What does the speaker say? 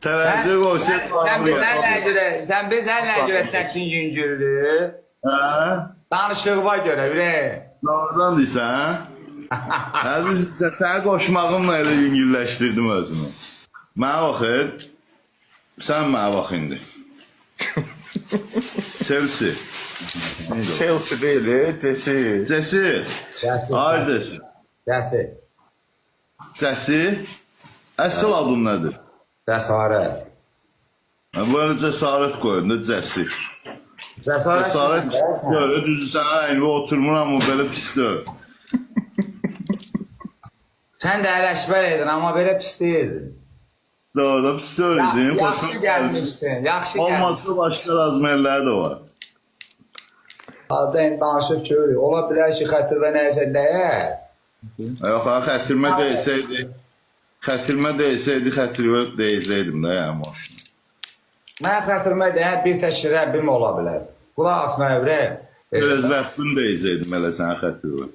Təvəzzü qoysa Sən bizənlə görə səkin yüngüldür. Hə? Danışığıma görə, ürək. Doğrudan deyirsən? Əziz, səni qoşmağımla elə yüngülləşdirdim özümü. Mənə baxır. Sən mənə bax indi. Chelsea. Chelsea değil, Jesse. Cəsi. Haydəsin. Cəsi. Cəsi. Əsl adın nədir? Cəsarət. Böyle cəsarət qoyun da Cəsi. Cəsarət görə düzü sənə aynı oturmuram o belə pis deyil. Sən də ələşbər edin, amma belə pis deyildin. Doğru, pis deyildin. Yaxşı gəlmişdin, yaxşı gəlmişdin. Olmazsa başqa razmerləri də var. Azca indi danışıb görürük. Ola bilər ki, xətirvə nəyəsə dəyər. Yox, xətirmə deysəydi, xətirvə deyəcəkdim də yəni maşını. Mən xətirmə dəyər bir tək Rəbbim ola bilər. Qulaq as mənə ürək. Biraz Rəbbin deyəcəkdim elə sənə xətirvə.